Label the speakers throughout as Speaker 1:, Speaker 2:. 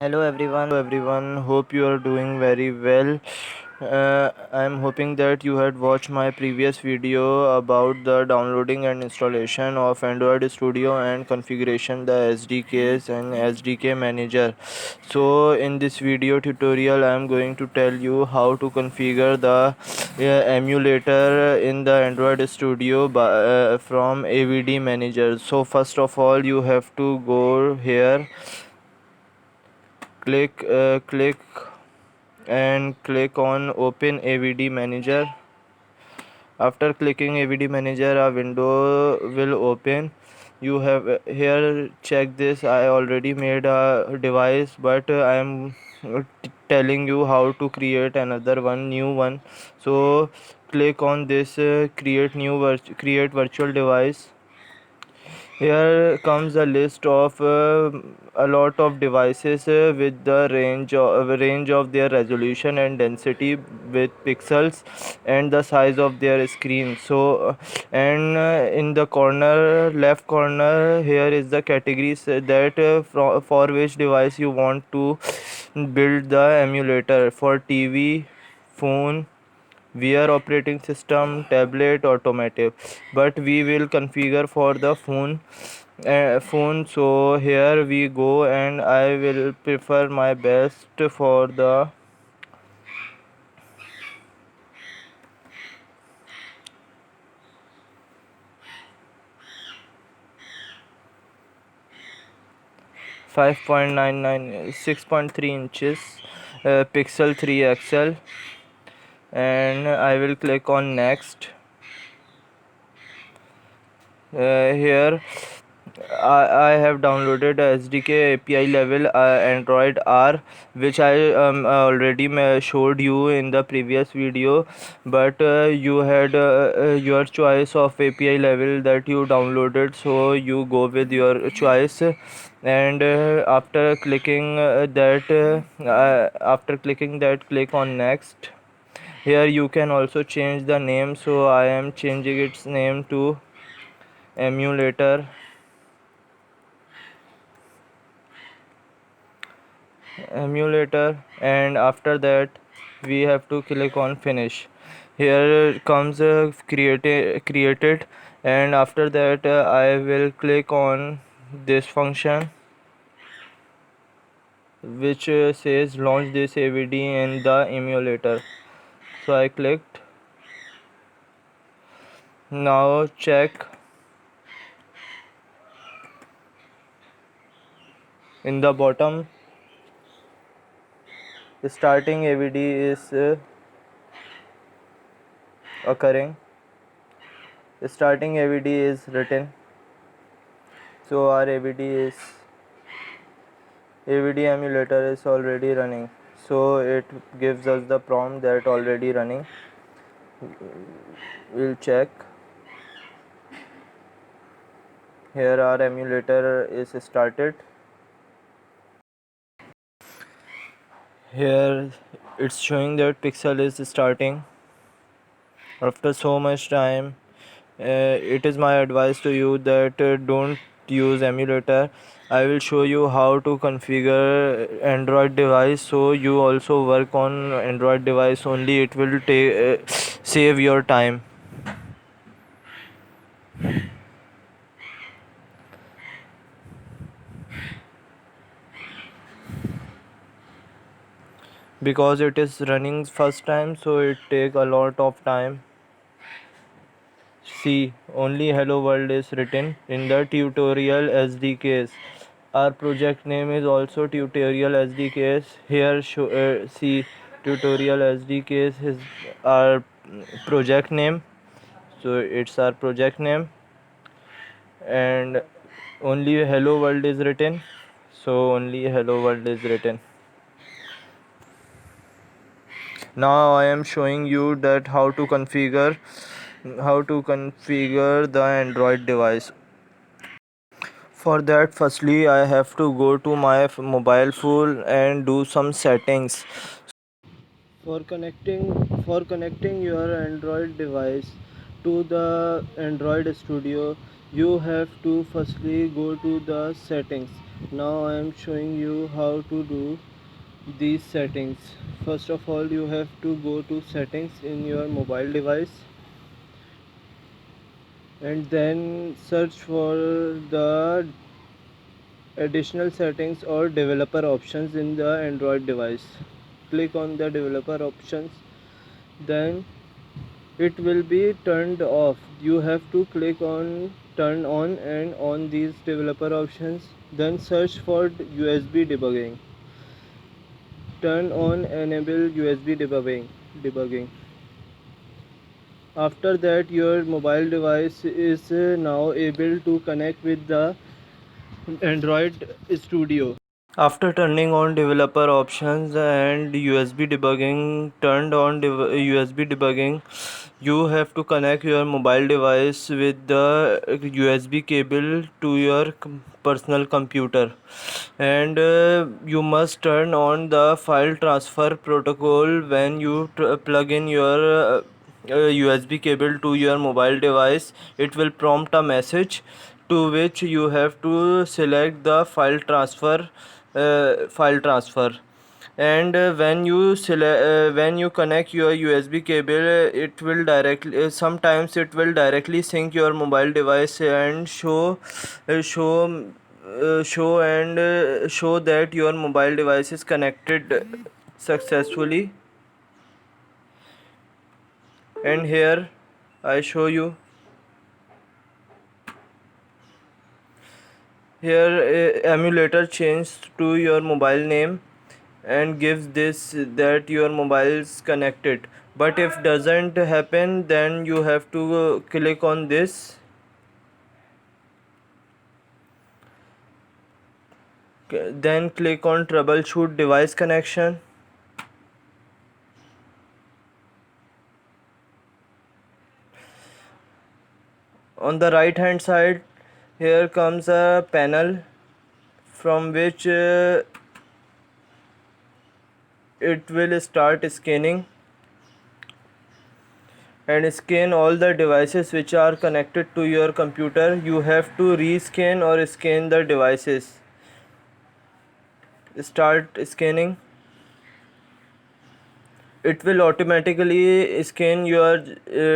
Speaker 1: Everyone. Hope you are doing very well. I'm hoping that you had watched my previous video about the downloading and installation of Android Studio and configuration the SDKs and SDK manager. So in this video tutorial I'm going to tell you how to configure the emulator in the Android Studio from AVD manager. So first of all you have to go here, click and click on open AVD manager. After clicking AVD manager, a window will open. You have here, check this. I already made a device, but I am telling you how to create another one, new one. So click on this, create virtual device. Here comes a list of a lot of devices with the range of their resolution and density with pixels and the size of their screen. So and in the left corner here is the categories that for which device you want to build the emulator: for TV, phone, VR operating system, tablet, automotive. But we will configure for the phone. So here we go, and I will prefer my best for the 5.99 6.3 inches Pixel 3 XL, and I will click on next. Here I have downloaded SDK API level Android R, which I already showed you in the previous video. But you had your choice of API level that you downloaded, so you go with your choice. And after clicking that, click on next. Here you can also change the name, so I am changing its name to emulator. And after that we have to click on finish. Here comes created, and after that I will click on this function which says launch this AVD in the emulator. So I clicked. Now check in the bottom, starting AVD is occurring. Starting AVD is written, so our AVD emulator is already running, so it gives us the prompt that already running. We'll check. Here our emulator is started. Here it's showing that pixel is starting after so much time. It is my advice to you that don't use emulator. I will show you how to configure Android device, so you also work on Android device only. It will save your time. Because it is running first time, so it take a lot of time. See, only hello world is written in the tutorial SDKs. Our project name is also tutorial SDKs. Here see, tutorial SDKs is our project name, so it's our project name, and only hello world is written, so only hello world is written. Now I am showing you that how to configure the Android device. For that, firstly I have to go to my mobile phone and do some settings. For connecting your Android device to the Android Studio, you have to firstly go to the settings. Now I am showing you how to do these settings. First of all, you have to go to settings in your mobile device and then search for the additional settings or developer options in the Android device. Click on the developer options, then it will be turned off. You have to click on turn on and on these developer options, then search for USB debugging. Turn on enable USB debugging. After that, your mobile device is now able to connect with the Android Studio. After turning on developer options and USB debugging, USB debugging, you have to connect your mobile device with the USB cable to your personal computer, and you must turn on the file transfer protocol when you plug in your USB cable to your mobile device. It will prompt a message to which you have to select the file transfer, and when you connect your USB cable, it will directly sometimes it will directly sync your mobile device and show that your mobile device is connected successfully. And here I show you. Here emulator changes to your mobile name and gives this that your mobile is connected, but if doesn't happen, then you have to click on this, then click on troubleshoot device connection. On the right hand side, here comes a panel from which it will start scanning and scan all the devices which are connected to your computer. You have to rescan or scan the devices. Start scanning. It will automatically scan your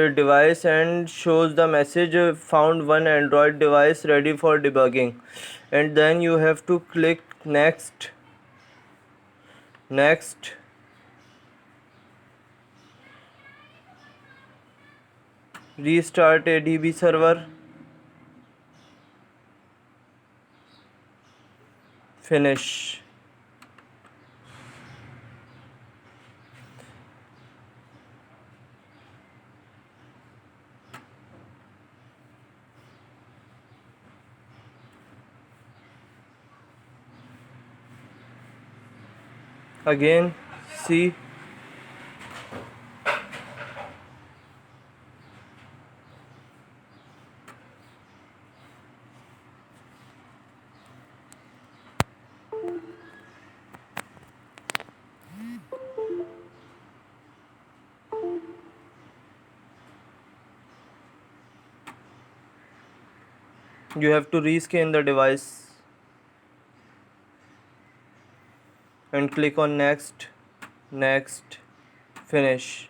Speaker 1: device and shows the message found one Android device ready for debugging, and then you have to click next. Restart ADB server. Finish. Again, see. You have to rescan the device and click on next, finish,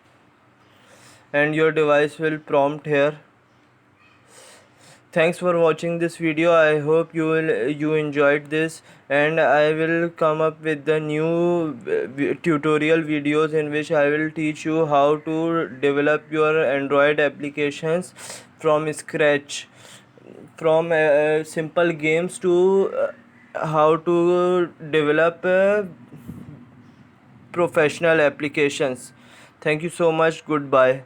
Speaker 1: and your device will prompt here. Thanks for watching this video. I hope you enjoyed this, and I will come up with the new tutorial videos in which I will teach you how to develop your Android applications from scratch, from simple games to how to develop professional applications. Thank you so much. Goodbye.